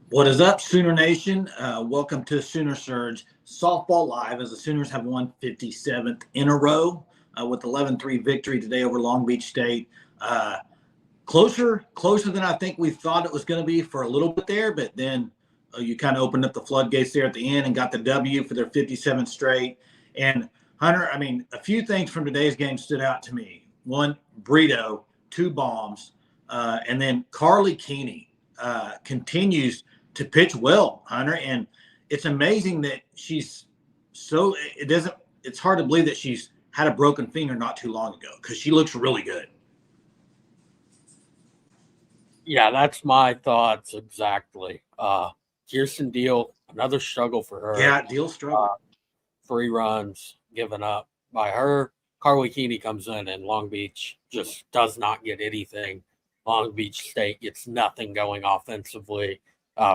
What is up, Sooner Nation? Welcome to Sooner Surge Softball Live as the Sooners have won 57th in a row with 11-3 victory today over Long Beach State. Closer than I think we thought it was going to be for a little bit there, but then you kind of opened up the floodgates there at the end and got the W for their 57th straight. And Hunter, I mean, a few things from today's game stood out to me. One, Brito, two bombs, and then Carly Keeney continues to pitch well, Hunter. And it's amazing that it's hard to believe that she's had a broken finger not too long ago because she looks really good. Yeah, that's my thoughts exactly. Kirsten Deal, another struggle for her. Yeah, Deal struggle. 3 runs given up by her. Carly Keeney comes in and Long Beach just does not get anything. Long Beach State gets nothing going offensively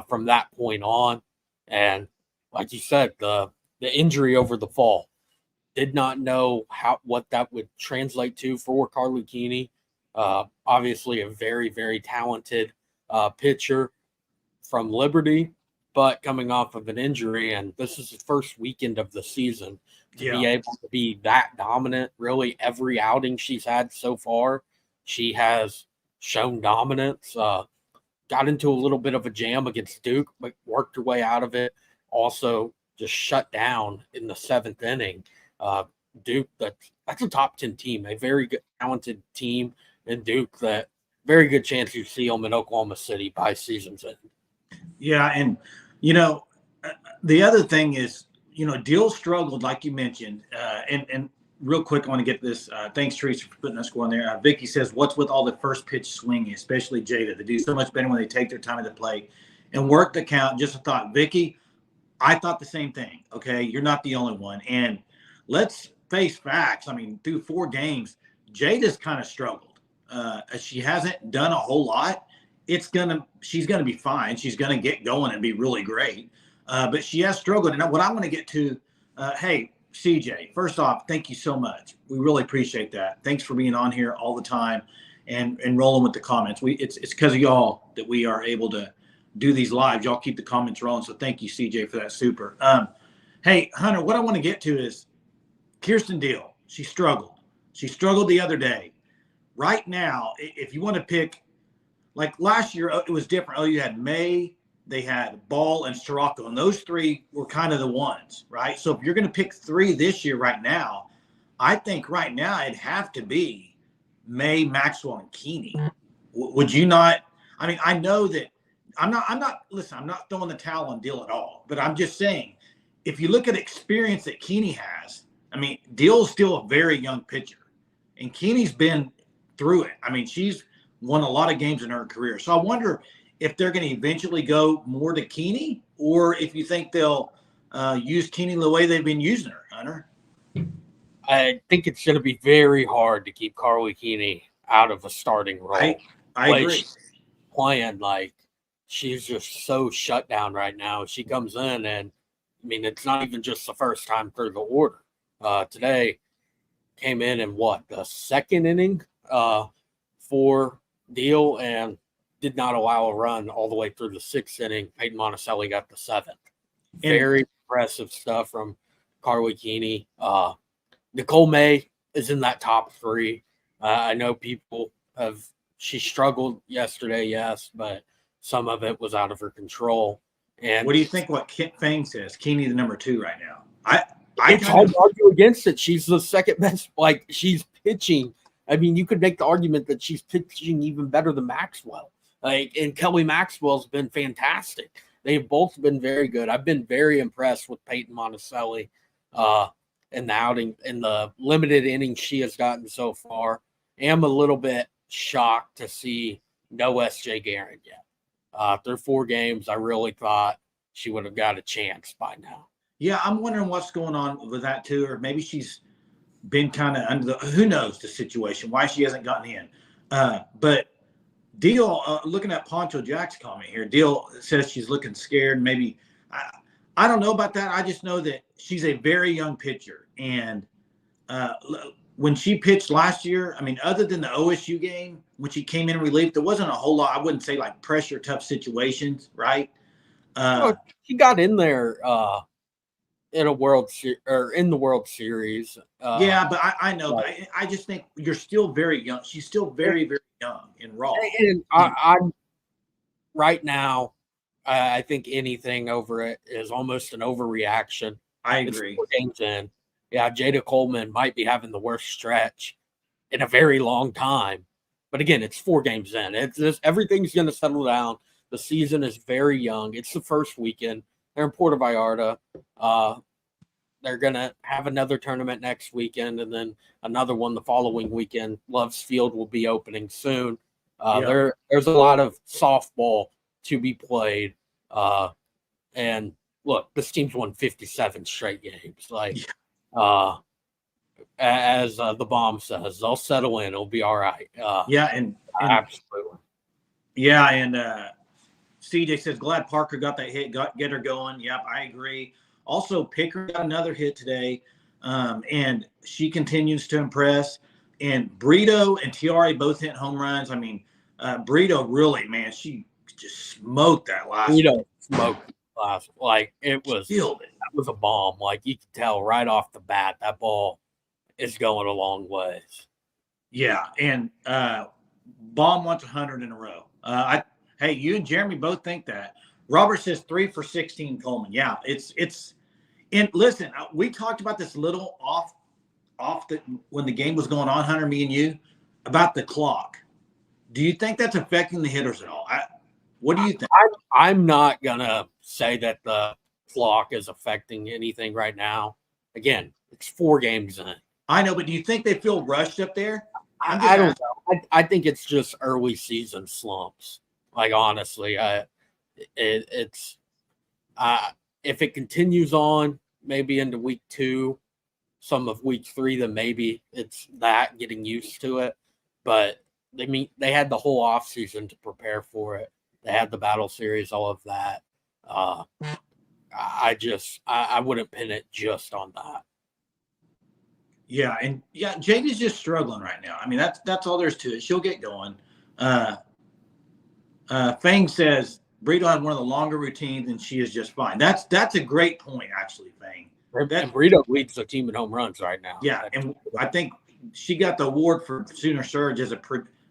from that point on. And like you said, the injury over the fall, did not know what that would translate to for Carly Keeney. Obviously a very, very talented pitcher from Liberty, but coming off of an injury, and this is the first weekend of the season to be able to be that dominant. Really, every outing she's had so far, she has shown dominance. Got into a little bit of a jam against Duke, but worked her way out of it. Also, just shut down in the 7th inning. Duke, that's a top 10 team, a very good, talented team in Duke. That very good chance you see them in Oklahoma City by season's end. Yeah, and the other thing is, Deal struggled, like you mentioned, and real quick, I want to get this. Thanks, Teresa, for putting that score on there. Vicky says, what's with all the first pitch swinging, especially Jada? They do so much better when they take their time at the plate and work the count. Just a thought. Vicky, I thought the same thing, okay? You're not the only one. And let's face facts. I mean, through 4 games, Jada's kind of struggled. She hasn't done a whole lot. She's going to be fine. She's going to get going and be really great. But she has struggled. And what I want to get to, hey, CJ, first off, thank you so much. We really appreciate that. Thanks for being on here all the time and rolling with the comments. It's because of y'all that we are able to do these lives. Y'all keep the comments rolling. So thank you, CJ, for that. Super. Hey, Hunter, what I want to get to is Kirsten Deal. She struggled. She struggled the other day. Right now, if you want to pick, like last year, it was different. Oh, you had May, they had Ball, and Scirocco, and those 3 were kind of the ones, right? So if you're going to pick 3 this year right now, I think right now it'd have to be May, Maxwell, and Keeney. Would you not? I mean, I know that I'm not throwing the towel on Deal at all, but I'm just saying, if you look at experience that Keeney has, I mean, Deal's still a very young pitcher, and Keeney's been through it. I mean, she's won a lot of games in her career. So I wonder if they're going to eventually go more to Keeney, or if you think they'll use Keeney the way they've been using her, Hunter. I think it's going to be very hard to keep Carly Keeney out of a starting role. I agree. Playing like she's just so shut down right now. She comes in, and I mean, it's not even just the first time through the order. Today came in the 2nd inning for Deal and did not allow a run all the way through the 6th inning. Peyton Monticelli got the 7th. Very impressive stuff from Carly Keeney. Nicole May is in that top 3. I know she struggled yesterday, yes, but some of it was out of her control. And what do you think what Kent Fang says? Keeney the number 2 right now. It's hard to argue against it. She's the second best. Like, she's pitching. I mean, you could make the argument that she's pitching even better than Maxwell. And Kelly Maxwell's been fantastic. They've both been very good. I've been very impressed with Peyton Monticelli in the outing, in the limited innings she has gotten so far. Am a little bit shocked to see no S.J. Guerin yet. Through 4 games, I really thought she would have got a chance by now. Yeah, I'm wondering what's going on with that too, or maybe she's been kind of under who knows the situation, why she hasn't gotten in. But Deal, looking at Poncho Jack's comment here, Deal says she's looking scared. Maybe I don't know about that. I just know that she's a very young pitcher, and when she pitched last year, I mean, other than the OSU game when she came in relief, there wasn't a whole lot. I wouldn't say like pressure, tough situations, right? Uh, She got in there in a in the World Series. yeah, but I know, but Like, I just think you're still very young. She's still very, very young and raw. and And I'm right now. I think anything over it is almost an overreaction. I It's agree. 4 games in. Yeah, Jada Coleman might be having the worst stretch in a very long time. But again, it's 4 games in. It's just, everything's going to settle down. The season is very young. It's the first weekend. They're in Puerto Vallarta. Uh, they're going to have another tournament next weekend and then another one the following weekend. Love's Field will be opening soon. Yeah. There's a lot of softball to be played. And look, this team's won 57 straight games. Like, Yeah. As the bomb says, they'll settle in. It'll be all right. Yeah, and Absolutely. yeah, and CJ says glad Parker got that hit, get her going. Yep, I agree. Also, Picker got another hit today, and she continues to impress. And Brito and Tiari both hit home runs. I mean, Brito really, man, she just smoked that last We one. don't smoke last. Like it was, Killed it. that was a bomb. Like you could tell right off the bat that ball is going a long ways. Yeah, and Baum wants 100 in a row. Hey, you and Jeremy both think that. Robert says 3 for 16, Coleman. Yeah, it's. And listen, we talked about this little off the when the game was going on, Hunter, me and you, about the clock. Do you think that's affecting the hitters at all? What do you think? I'm not gonna say that the clock is affecting anything right now. Again, it's 4 games in. I know, but do you think they feel rushed up there? I don't know. I think it's just early season slumps. Like honestly, it's if it continues on, maybe into week 2, some of week 3, then maybe it's that getting used to it. But they had the whole off season to prepare for it. They had the battle series, all of that. I wouldn't pin it just on that. Yeah, and yeah, Jada's just struggling right now. I mean, that's all there's to it. She'll get going. Fang says Brito had one of the longer routines, and she is just fine. That's a great point, actually, Fang. And Brito leads the team in home runs right now. Yeah, and I think she got the award for Sooner Surge as a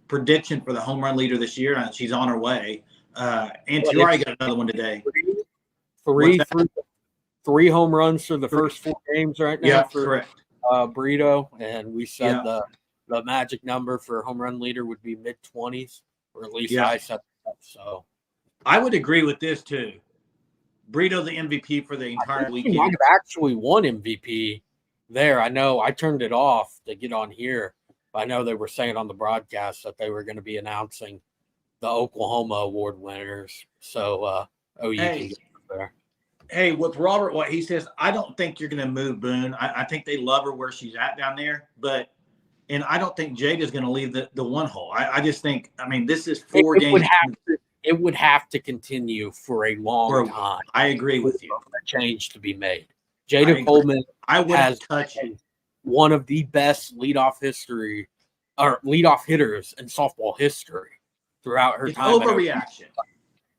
prediction for the home run leader this year, and she's on her way. And Tiari got another one today. Three home runs for the first 4 games right now. Yeah, for correct. Brito, and we said the magic number for home run leader would be mid-20s, or at least I said that. So I would agree with this too. Brito the MVP for the entire weekend. He might have actually won MVP there. I know I turned it off to get on here, but I know they were saying on the broadcast that they were going to be announcing the Oklahoma award winners. So can get there. Hey, with Robert, what he says, I don't think you're going to move Boone. I think they love her where she's at down there, and I don't think Jada's going to leave the one hole. I just think, I mean, this is 4 games. It would have to continue for a long time. I agree with you. A change to be made. Jada Coleman has touched one of the best leadoff hitters in softball history throughout her time. Overreaction.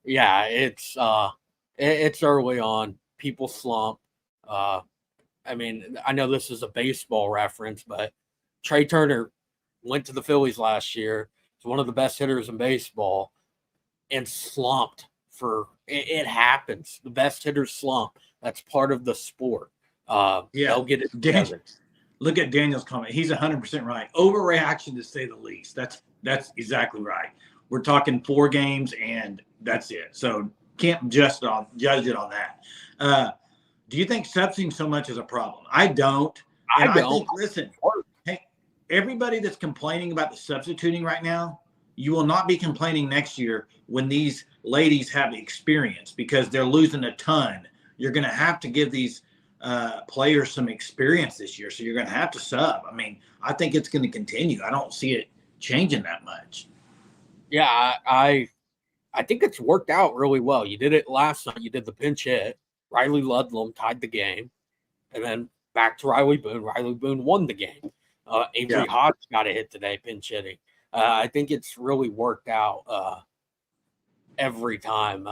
Yeah, it's early on. People slump. I mean, I know this is a baseball reference, but Trey Turner went to the Phillies last year. He's one of the best hitters in baseball and slumped it happens. The best hitters slump. That's part of the sport. They'll get it together. Look at Daniel's comment. He's 100% right. Overreaction to say the least. That's exactly right. We're talking 4 games and that's it. So can't judge it on that. Do you think substituting so much is a problem? I don't. I think, listen, hey, everybody that's complaining about the substituting right now, you will not be complaining next year when these ladies have experience because they're losing a ton. You're going to have to give these players some experience this year, so you're going to have to sub. I mean, I think it's going to continue. I don't see it changing that much. Yeah, I think it's worked out really well. You did it last night. You did the pinch hit. Riley Ludlam tied the game. And then back to Riley Boone. Riley Boone won the game. Avery Hodge got a hit today, pinch hitting. I think it's really worked out every time.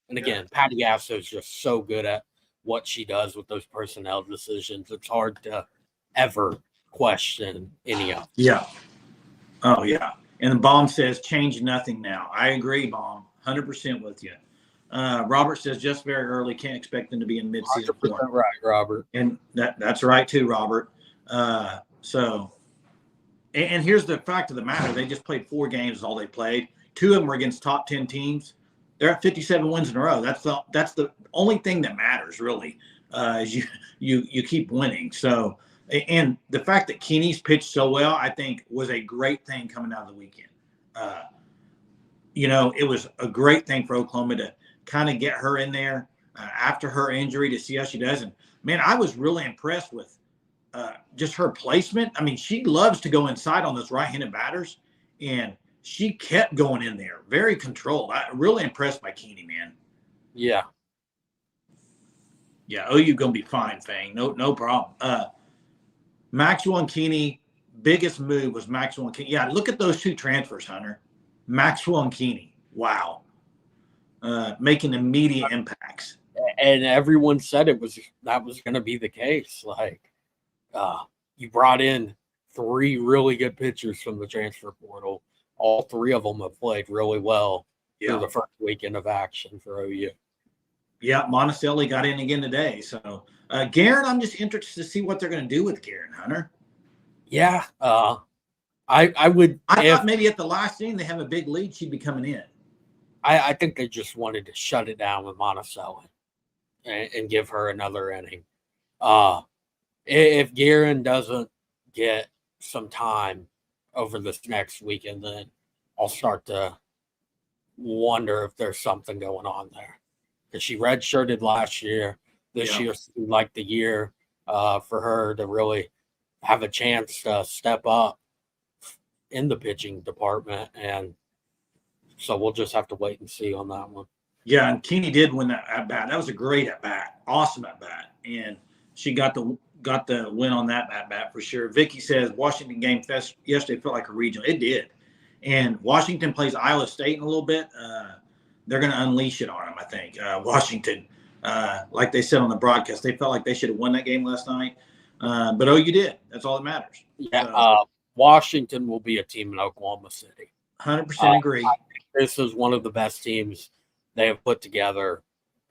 And again, Patty Gasso is just so good at what she does with those personnel decisions. It's hard to ever question any of them. Yeah. Oh, yeah. And the Bomb says, change nothing now. I agree, Bomb. 100% with you. Robert says, just very early. Can't expect them to be in mid-season form. Right, Robert. And that's right, too, Robert. And here's the fact of the matter. They just played 4 games is all they played. 2 of them were against top 10 teams. They're at 57 wins in a row. That's the only thing that matters, really, is you keep winning. So, and the fact that Keeney's pitched so well, I think, was a great thing coming out of the weekend. It was a great thing for Oklahoma to kind of get her in there after her injury to see how she does. And, man, I was really impressed with just her placement. I mean, she loves to go inside on those right-handed batters, and she kept going in there, very controlled. I'm really impressed by Keeney, man. Yeah. Yeah, OU going to be fine, Fang. No problem. Maxwell and Keeney, biggest move was Maxwell and Keeney. Yeah, look at those 2 transfers, Hunter. Maxwell and Keeney. Wow. Making immediate impacts. And everyone said that was going to be the case. Like, you brought in 3 really good pitchers from the transfer portal. All 3 of them have played really well through the first weekend of action for OU. Yeah, Monticelli got in again today. So, Guerin, I'm just interested to see what they're going to do with Guerin, Hunter. Yeah, I would. I thought maybe at the last inning they have a big lead, she'd be coming in. I think they just wanted to shut it down with Monticelli and give her another inning. If Guerin doesn't get some time over this next weekend, then I'll start to wonder if there's something going on there. Because she redshirted last year. This year seemed like the year for her to really have a chance to step up in the pitching department. And so we'll just have to wait and see on that one. Yeah, and Keeney did win that at bat. That was a great at bat, awesome at bat, and she got the win on that at bat for sure. Vicky says Washington game yesterday felt like a regional. It did, and Washington plays Iowa State in a little bit. They're going to unleash it on them, I think. Washington, like they said on the broadcast, they felt like they should have won that game last night, but OU did. That's all that matters. Yeah, Washington will be a team in Oklahoma City. 100% agree. This is one of the best teams they have put together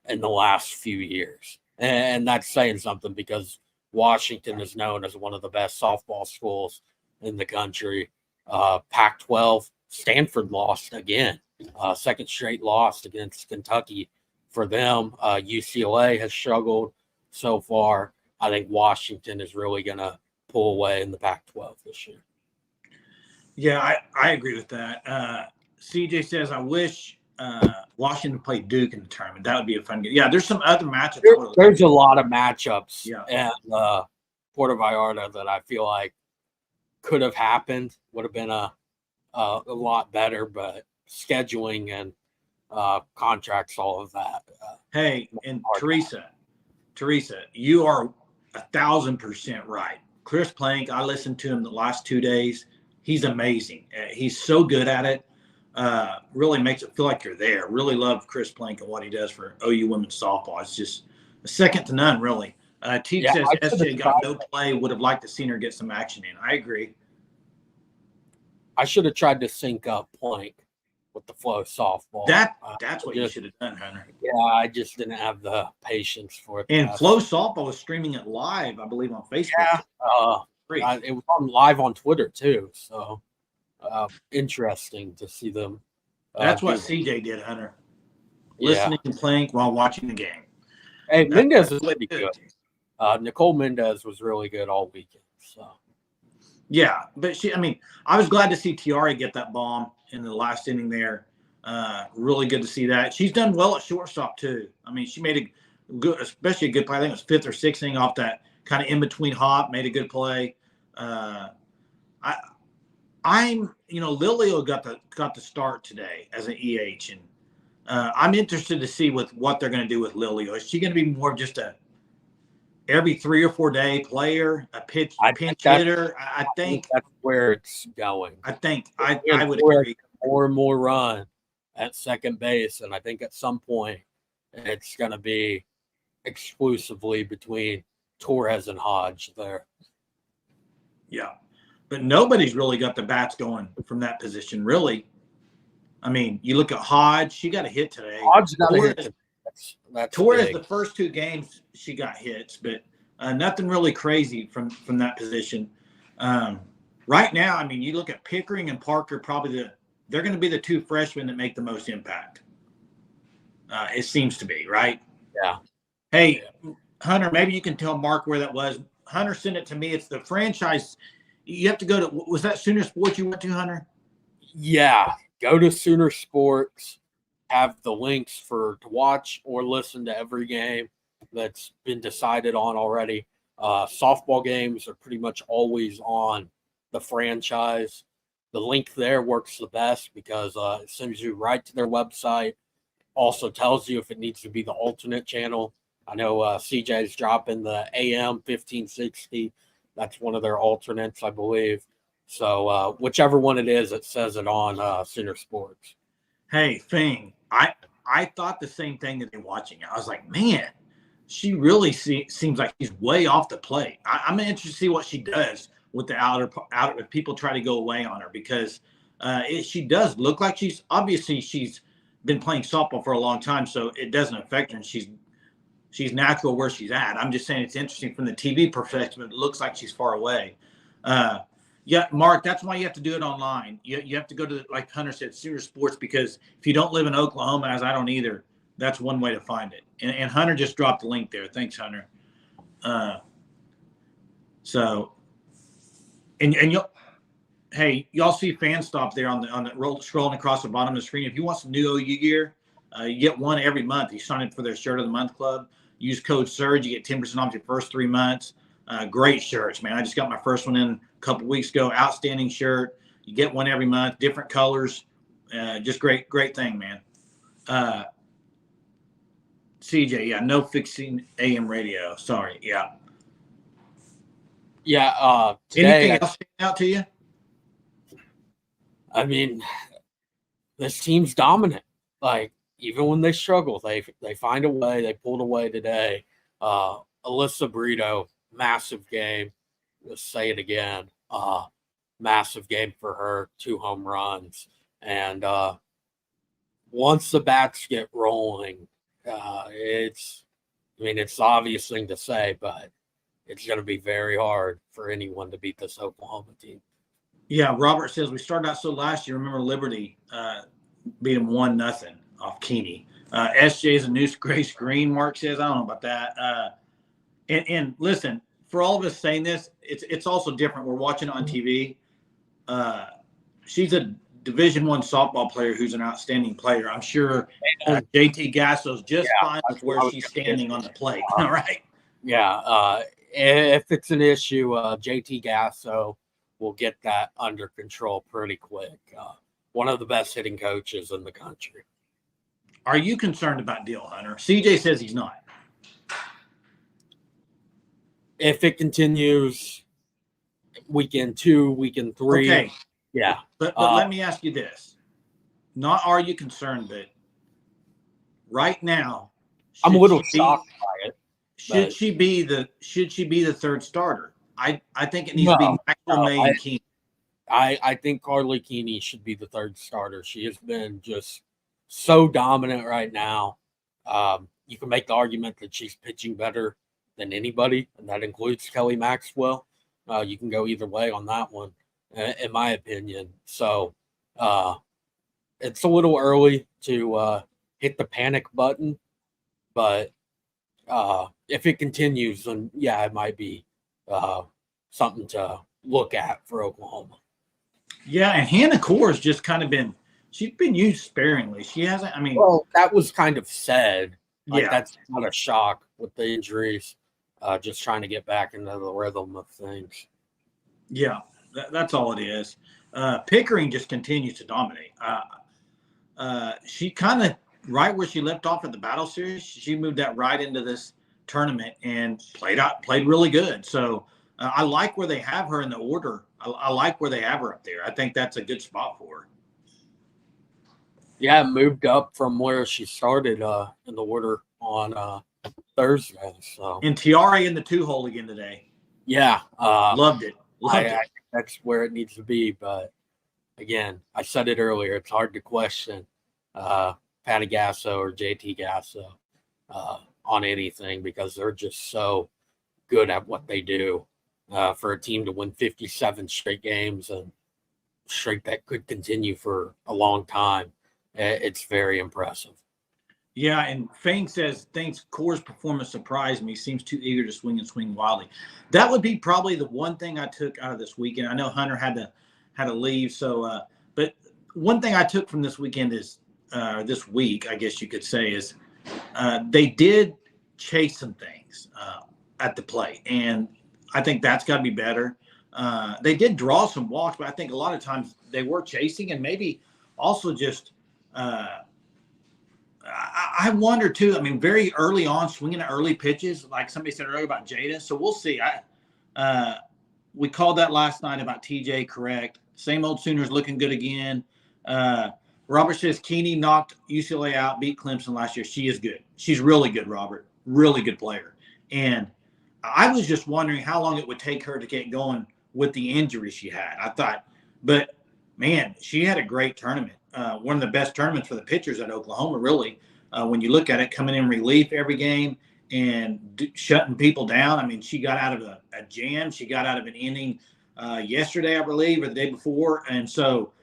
in the last few years. And that's saying something because Washington is known as one of the best softball schools in the country. Pac-12, Stanford lost again. Second straight loss against Kentucky for them. UCLA has struggled so far. I think Washington is really going to pull away in the Pac-12 this year. Yeah, I agree with that. CJ says, I wish Washington played Duke in the tournament. That would be a fun game. Yeah, there's some other matchups. There's a lot of matchups in Puerto Vallarta that I feel like could have happened, would have been a lot better, but scheduling and contracts, all of that. Hey, and Teresa, you are 1,000% right. Chris Plank, I listened to him the last 2 days. He's amazing. He's so good at it. Really makes it feel like you're there. Really love Chris Plank and what he does for OU women's softball. It's just second to none, really. Teach says SJ got no play. Would have liked to seen her get some action in. I agree. I should have tried to sync up Plank with the flow softball. That's what you should have done, Hunter. Yeah, I just didn't have the patience for it. And flow softball was streaming it live, I believe, on Facebook. Yeah, it was on live on Twitter too. So interesting to see them. That's what CJ did, Hunter. Listening and playing while watching the game. Hey, Mendez is really good. Nicole Mendez was really good all weekend. So. Yeah, but I was glad to see Tiari get that bomb in the last inning there. Really good to see that. She's done well at shortstop too. I mean, she made especially a good play. I think it was fifth or sixth inning off that kind of in between hop. Made a good play. Lilio got the start today as an EH, and I'm interested to see what they're going to do with Lilio. Is she going to be more just a every 3 or 4 day player, a pinch hitter? I think that's where it's going. I would agree. More and more run at second base, and I think at some point it's going to be exclusively between Torres and Hodge there. Yeah. But nobody's really got the bats going from that position, really. I mean, you look at Hodge, she got a hit today. Hodge got a hit today. That's Torres, big. the first 2 games, she got hits, but nothing really crazy from that position. Right now, I mean, you look at Pickering and Parker, probably they're going to be the 2 freshmen that make the most impact. It seems to be, right? Yeah. Hey, Hunter, maybe you can tell Mark where that was. Hunter sent it to me. It's the franchise. You have to go to, was that Sooner Sports you went to, Hunter? Yeah. Go to Sooner Sports, have the links to watch or listen to every game that's been decided on already. Softball games are pretty much always on the franchise. The link there works the best because it sends you right to their website. Also tells you if it needs to be the alternate channel. I know CJ's dropping the AM 1560. That's one of their alternates, I believe. So whichever one it is, it says it on Sooner Sports. Hey, Fing, I thought the same thing that they're watching. I was like, man, she really seems like she's way off the plate. I'm interested to see what she does with the outer if people try to go away on her, because she does look like she's been playing softball for a long time, so it doesn't affect her, and she's natural where she's at. I'm just saying it's interesting from the TV perspective. It looks like she's far away. Yeah, Mark, that's why you have to do it online. You have to go to, like Hunter said, Sooner Sports, because if you don't live in Oklahoma, as I don't either, that's one way to find it. And Hunter just dropped the link there. Thanks, Hunter. Y'all see Fan Stop there on the scrolling across the bottom of the screen. If you want some new OU gear, you get one every month. You sign up for their Shirt of the Month Club. Use code SURGE. You get 10% off your first 3 months. Great shirts, man. I just got my first one in a couple weeks ago. Outstanding shirt. You get one every month, different colors. Just great thing, man. CJ, yeah, no fixing AM radio. Sorry, yeah. Yeah. Anything else stand out to you? I mean, this team's dominant. Like, even when they struggle, they find a way. They pulled away today. Alyssa Brito, massive game. Let's say it again. Massive game for her, 2 home runs. And once the bats get rolling, it's the obvious thing to say, but it's going to be very hard for anyone to beat this Oklahoma team. Yeah, Robert says we started out so last year. Remember Liberty beat them 1-0 off Keeney. SJ is a new gray screen. Mark says I don't know about that. And listen, for all of us saying this, it's also different. We're watching it on TV. She's a Division I softball player who's an outstanding player. I'm sure JT Gasso's just fine with where she's standing on the plate. All right. Yeah. If it's an issue, JT Gasso will get that under control pretty quick. One of the best hitting coaches in the country. Are you concerned about Deal Hunter? CJ says he's not. If it continues weekend 2, weekend 3. Okay. Yeah. But let me ask you this. Not are you concerned, but right now, I'm a little shocked by it. Should she be the third starter? I think it needs to be Maxwell May and Keeney. I think Carly Keeney should be the third starter. She has been just so dominant right now. You can make the argument that she's pitching better than anybody, and that includes Kelly Maxwell. You can go either way on that one, in my opinion. So it's a little early to hit the panic button, but if it continues, then yeah, it might be something to look at for Oklahoma. Yeah, and Hannah Core's just kind of she's been used sparingly. She hasn't, well, that was kind of said. Yeah. That's not a shock with the injuries, just trying to get back into the rhythm of things. Yeah, that's all it is. Pickering just continues to dominate. She kind of, right where she left off at the Battle Series, she moved that right into this tournament and played really good. So I like where they have her in the order. I like where they have her up there. I think that's a good spot for her. Yeah, moved up from where she started in the order on Thursday. So And Tiara in the 2-hole again today. yeah, Loved it. Loved I it. think that's where it needs to be. But again, I said it earlier, it's hard to question uh, Patty Gasso or JT Gasso on anything because they're just so good at what they do. For a team to win 57 straight games and streak that could continue for a long time, it's very impressive. Yeah, and Fang says, thanks, Core's performance surprised me. Seems too eager to swing and swing wildly. That would be probably the one thing I took out of this weekend. I know Hunter had to leave, so but one thing I took from this weekend is this week, I guess you could say, is they did chase some things at the plate, and I think that's got to be better. They did draw some walks, but I think a lot of times they were chasing, and maybe also just I wonder too. I mean, very early on, swinging at early pitches, like somebody said earlier about Jada. So we'll see. We called that last night about TJ. Correct. Same old Sooners looking good again. Robert says Keeney knocked UCLA out, beat Clemson last year. She is good. She's really good, Robert. Really good player. And I was just wondering how long it would take her to get going with the injury she had. I thought, but man, she had a great tournament. One of the best tournaments for the pitchers at Oklahoma, really. When you look at it, coming in relief every game and shutting people down. I mean, she got out of a jam. She got out of an inning yesterday, I believe, or the day before. And so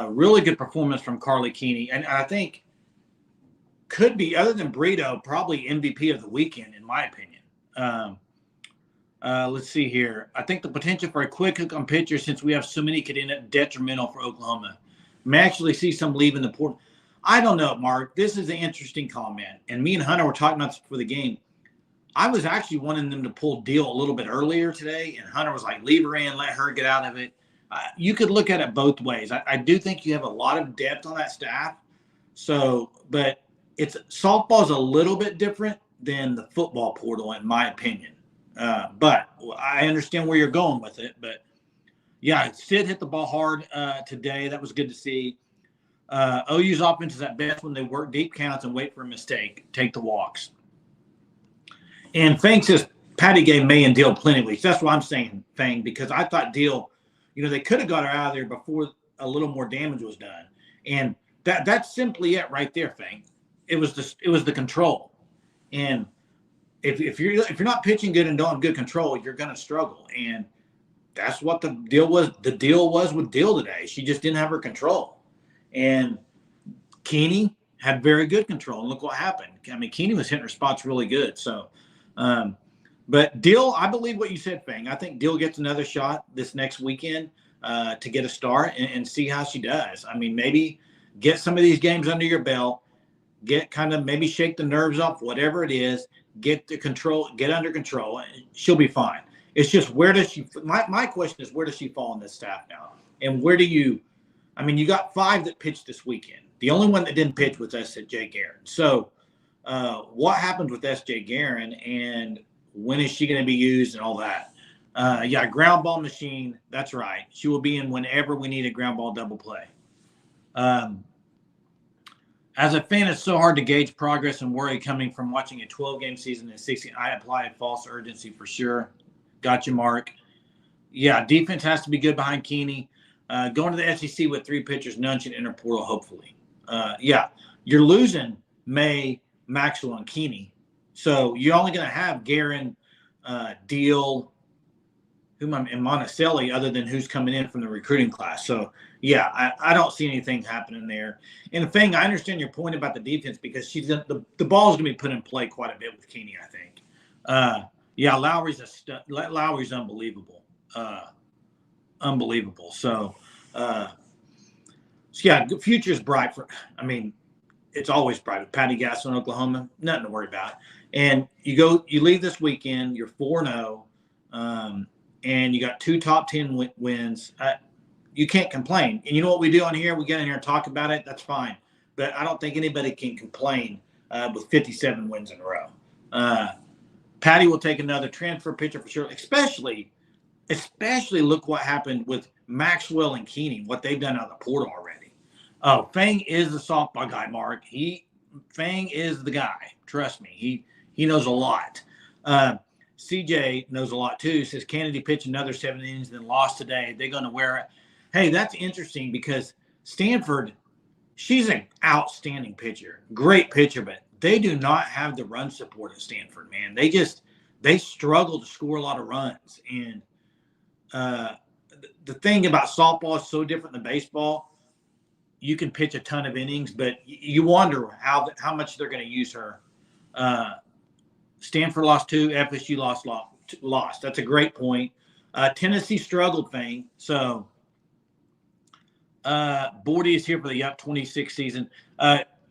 really good performance from Carly Keeney. And I think could be, other than Brito, probably MVP of the weekend, in my opinion. Let's see here. I think the potential for a quick hook on pitchers, since we have so many, could end up detrimental for Oklahoma. May actually see some leaving the port. I don't know, Mark. This is an interesting comment. And me and Hunter were talking about this before the game. I was actually wanting them to pull Deal a little bit earlier today, and Hunter was like, leave her in, let her get out of it. You could look at it both ways. I do think you have a lot of depth on that staff. So, but softball is a little bit different than the football portal, in my opinion. But I understand where you're going with it. But yeah, Sid hit the ball hard today. That was good to see. OU's offense is at best when they work deep counts and wait for a mistake, take the walks. And Fang says Patty gave May and Deal plenty of weeks. That's what I'm saying, Fang, because I thought Deal, they could have got her out of there before a little more damage was done. And that's simply it right there, Fang. It was the control. And if you're not pitching good and don't have good control, you're going to struggle. And that's what the deal was. The deal was with Deal today. She just didn't have her control. And Keeney had very good control. And look what happened. I mean, Keeney was hitting her spots really good. So, but Deal, I believe what you said, Fang. I think Deal gets another shot this next weekend to get a start and see how she does. I mean, maybe get some of these games under your belt, maybe shake the nerves off, whatever it is, get under control. She'll be fine. It's just where does she – my question is where does she fall in this staff now? And where do you – I mean, you got 5 that pitched this weekend. The only one that didn't pitch was S.J. Guerin. So what happens with S.J. Guerin and when is she going to be used and all that? Ground ball machine, that's right. She will be in whenever we need a ground ball double play. As a fan, it's so hard to gauge progress and worry coming from watching a 12-game season and 16. I apply a false urgency for sure. Got you, Mark. Yeah, defense has to be good behind Keeney. Going to the SEC with 3 pitchers, none should enter portal, hopefully. You're losing May, Maxwell, and Keeney. So you're only going to have Guerin, Deal, and Monticelli, other than who's coming in from the recruiting class. So, yeah, I don't see anything happening there. And the thing, I understand your point about the defense because the ball's going to be put in play quite a bit with Keeney, I think. Lowry's unbelievable. Unbelievable. So, future's bright it's always bright with Patty Gasso in Oklahoma. Nothing to worry about. And you leave this weekend, you're 4-0, and you got 2 top 10 wins. You can't complain. And you know what we do on here? We get in here and talk about it. That's fine. But I don't think anybody can complain with 57 wins in a row. Patty will take another transfer pitcher for sure, especially look what happened with Maxwell and Keeney, what they've done out of the portal already. Oh, Fang is the softball guy, Mark. Fang is the guy. Trust me. He knows a lot. CJ knows a lot too. Says Kennedy pitched another 7 innings, then lost today. They're going to wear it. Hey, that's interesting because Stanford, she's an outstanding pitcher, great pitcher, but they do not have the run support at Stanford, man. They struggle to score a lot of runs. And the thing about softball is so different than baseball. You can pitch a ton of innings, but you wonder how much they're going to use her. Stanford lost 2, FSU lost. That's a great point. Tennessee struggled, Fang. So Bordy is here for the Up 26 season.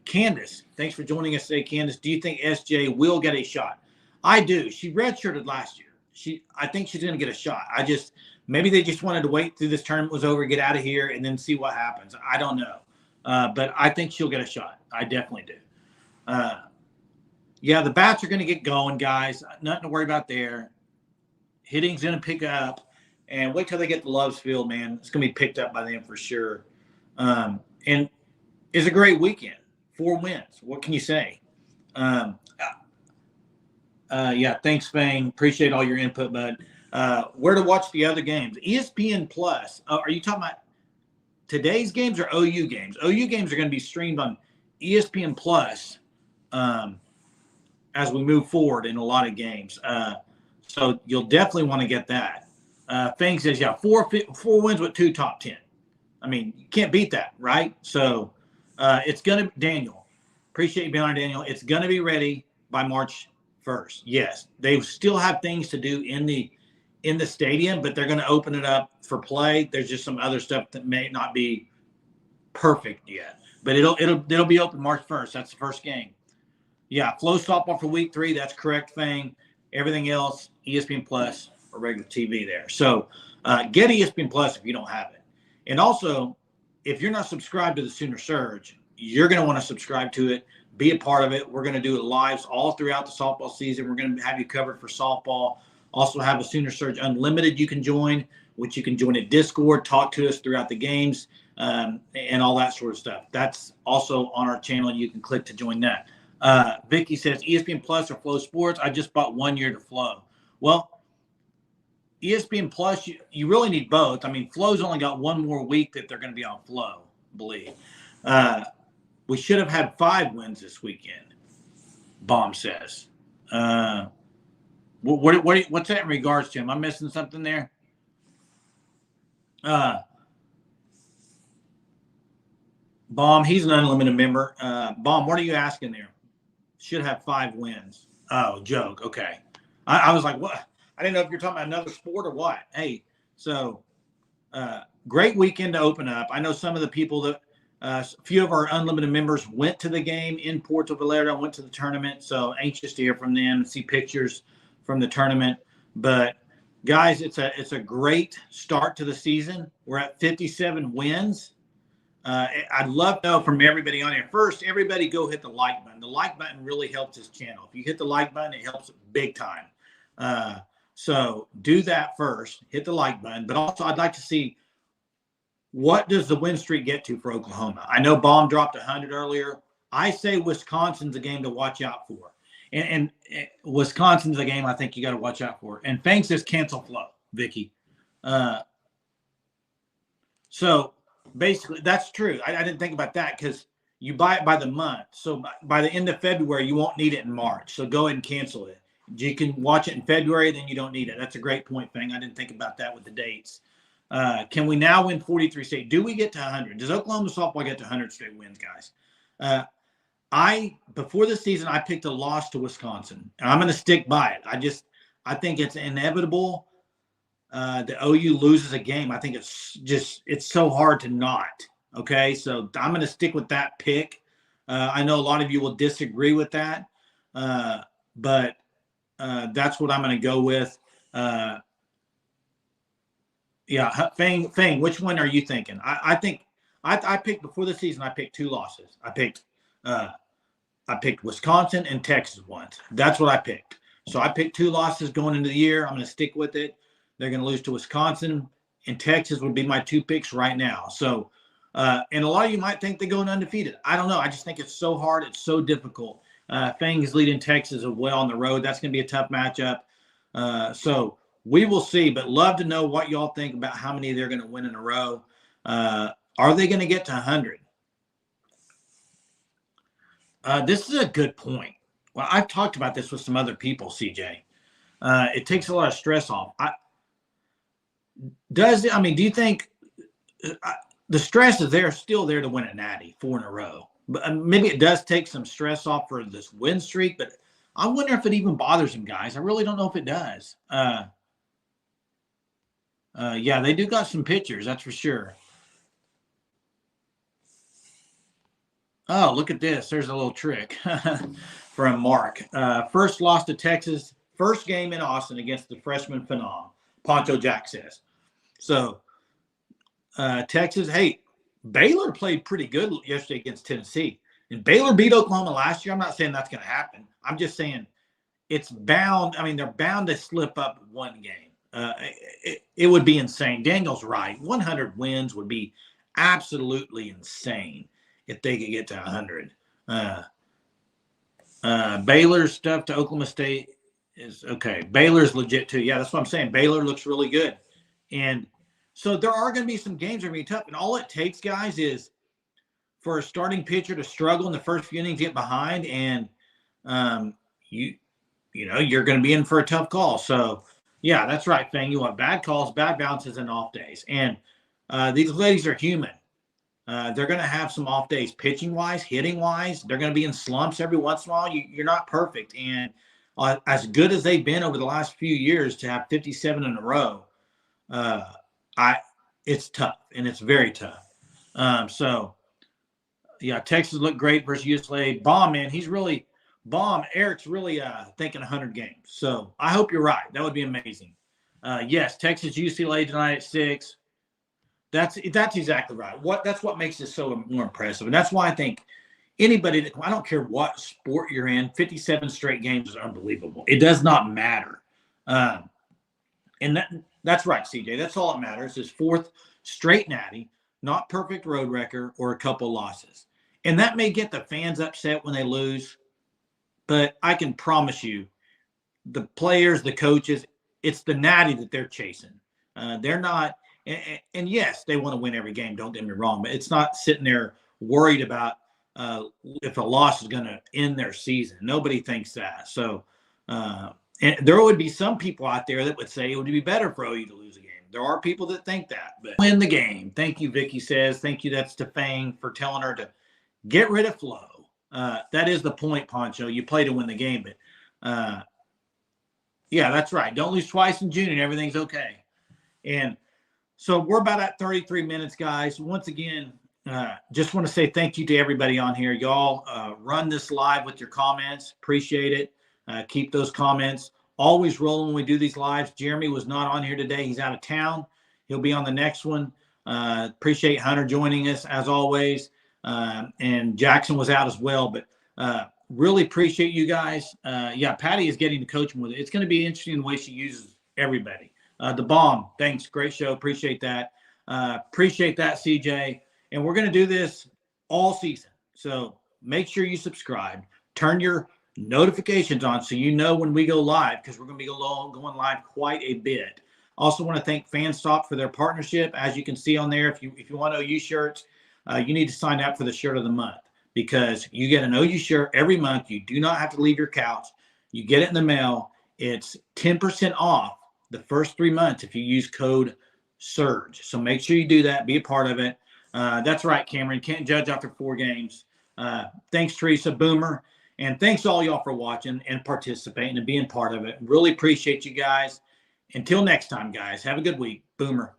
Candace, thanks for joining us today, Candace. Do you think SJ will get a shot? I do. She redshirted last year. I think she's going to get a shot. Maybe they just wanted to wait till this tournament was over, get out of here, and then see what happens. I don't know. But I think she'll get a shot. I definitely do. Yeah, the bats are going to get going, guys. Nothing to worry about there. Hitting's going to pick up. And wait till they get to Love's Field, man. It's going to be picked up by them for sure. And it's a great weekend. 4 wins. What can you say? Yeah, thanks, Fang. Appreciate all your input, bud. Where to watch the other games? ESPN Plus. Are you talking about today's games or OU games? OU games are going to be streamed on ESPN Plus as we move forward in a lot of games. So you'll definitely want to get that. Fang says, yeah, 4 wins with 2 top 10. I mean, you can't beat that, right? So it's going to – Daniel, appreciate you being on, Daniel. It's going to be ready by March 1st. Yes, they still have things to do in the stadium, but they're going to open it up for play. There's just some other stuff that may not be perfect yet, but it'll be open March 1st. That's the first game. Yeah, Flow softball for week 3. That's correct, Fang. Everything else, ESPN Plus or regular TV there. So get ESPN Plus if you don't have it. And also, if you're not subscribed to the Sooner Surge, you're going to want to subscribe to it. Be a part of it. We're going to do it lives all throughout the softball season. We're going to have you covered for softball. Also have a Sooner Surge Unlimited you can join, which you can join at Discord, talk to us throughout the games, and all that sort of stuff. That's also on our channel. You can click to join that. Vicky says, ESPN Plus or Flow Sports? I just bought 1 year to Flow. Well, ESPN Plus, you really need both. I mean, Flow's only got 1 more week that they're going to be on Flow, I believe. We should have had 5 wins this weekend, Bomb says. What's that in regards to? Am I missing something there? Bomb, he's an unlimited member. Bomb, what are you asking there? Should have 5 wins. Oh, joke. Okay. I was like, what? I didn't know if you're talking about another sport or what. Hey, so great weekend to open up. I know some of the people that a few of our unlimited members went to the game in Puerto Vallarta, went to the tournament. So anxious to hear from them and see pictures from the tournament. But guys, it's a great start to the season. We're at 57 wins. I'd love to know from everybody on here. First, everybody go hit the like button. The like button really helps this channel. If you hit the like button, it helps big time. So do that first. Hit the like button. But also, I'd like to see, what does the win streak get to for Oklahoma? I know Baum dropped 100 earlier. I say Wisconsin's a game to watch out for. And Wisconsin's a game I think you got to watch out for. And Fang says cancel Flow, Vicky. So basically, that's true. I didn't think about that because you buy it by the month. So by the end of February, you won't need it in March. So go ahead and cancel it. You can watch it in February, then you don't need it. That's a great point, Fang. I didn't think about that with the dates. Can we now win 43 straight? Do we get to 100? Does Oklahoma softball get to 100 straight wins, guys? Before the season, I picked a loss to Wisconsin, and I'm going to stick by it. I think it's inevitable that OU loses a game. I think it's so hard to not. Okay, so I'm going to stick with that pick. I know a lot of you will disagree with that, but that's what I'm going to go with. Yeah, Fang, which one are you thinking? I think I picked before the season. I picked 2 losses. I picked Wisconsin and Texas once. That's what I picked. So I picked 2 losses going into the year. I'm going to stick with it. They're going to lose to Wisconsin, and Texas would be my 2 picks right now. So And a lot of you might think they go undefeated. I don't know. I just think it's so hard. It's so difficult. Fang is leading Texas as well on the road. That's going to be a tough matchup. So we will see, but love to know what y'all think about how many they're going to win in a row. Are they going to get to 100? This is a good point. Well, I've talked about this with some other people, CJ. It takes a lot of stress off. Do you think the stress is there, still there to win a natty 4 in a row? But maybe it does take some stress off for this win streak, but I wonder if it even bothers them, guys. I really don't know if it does. Yeah, they do got some pitchers, that's for sure. Oh, look at this. There's a little trick from Mark. First loss to Texas, first game in Austin against the freshman phenom, Poncho Jack says. So, Texas, hey, Baylor played pretty good yesterday against Tennessee. And Baylor beat Oklahoma last year. I'm not saying that's going to happen. I'm just saying it's bound. I mean, they're bound to slip up one game. It would be insane. Daniel's right. 100 wins would be absolutely insane if they could get to 100. Baylor's stuff to Oklahoma State is okay. Baylor's legit too. Yeah, that's what I'm saying. Baylor looks really good. And so there are going to be some games that are going to be tough. And all it takes, guys, is for a starting pitcher to struggle in the first few innings, get behind, and you're going to be in for a tough call. So, yeah, that's right, Fang. You want bad calls, bad bounces, and off days. And these ladies are human. They're going to have some off days pitching-wise, hitting-wise. They're going to be in slumps every once in a while. You're not perfect. And as good as they've been over the last few years to have 57 in a row, it's tough, and it's very tough. Yeah, Texas looked great versus UCLA. Eric's really thinking 100 games. So I hope you're right. That would be amazing. Yes, Texas UCLA tonight at 6. That's exactly right. That's what makes this so more impressive. And that's why I think I don't care what sport you're in, 57 straight games is unbelievable. It does not matter. And that's right, CJ. That's all that matters is 4th straight natty, not perfect road record or a couple losses. And that may get the fans upset when they lose, but I can promise you the players, the coaches, it's the natty that they're chasing. They're not and yes, they want to win every game, don't get me wrong, but it's not sitting there worried about if a loss is going to end their season. Nobody thinks that. So and there would be some people out there that would say it would be better for OU to lose a game. There are people that think that, but win the game. Thank you, Vicky says. Thank you. That's to Fang for telling her to get rid of Flo. That is the point, Poncho. You play to win the game, but yeah, that's right. Don't lose twice in June and everything's okay. And so we're about at 33 minutes, guys. Once again, just want to say thank you to everybody on here. Y'all run this live with your comments. Appreciate it. Keep those comments always rolling when we do these lives. Jeremy was not on here today. He's out of town. He'll be on the next one. Appreciate Hunter joining us as always. And Jackson was out as well. But really appreciate you guys. Yeah, Patty is getting to coach with it. It's going to be interesting the way she uses everybody. The bomb. Thanks. Great show. Appreciate that. Appreciate that, CJ. And we're going to do this all season. So make sure you subscribe. Turn your notifications on so you know when we go live, because we're going to be going live quite a bit. Also want to thank FanStop for their partnership. As you can see on there, if you want OU shirts, you need to sign up for the shirt of the month, because you get an OU shirt every month. You do not have to leave your couch. You get it in the mail. It's 10% off the first 3 months if you use code SURGE. So make sure you do that. Be a part of it. That's right, Cameron. Can't judge after 4 games. Thanks, Teresa, Boomer. And thanks all y'all for watching and participating and being part of it. Really appreciate you guys. Until next time, guys, have a good week. Boomer.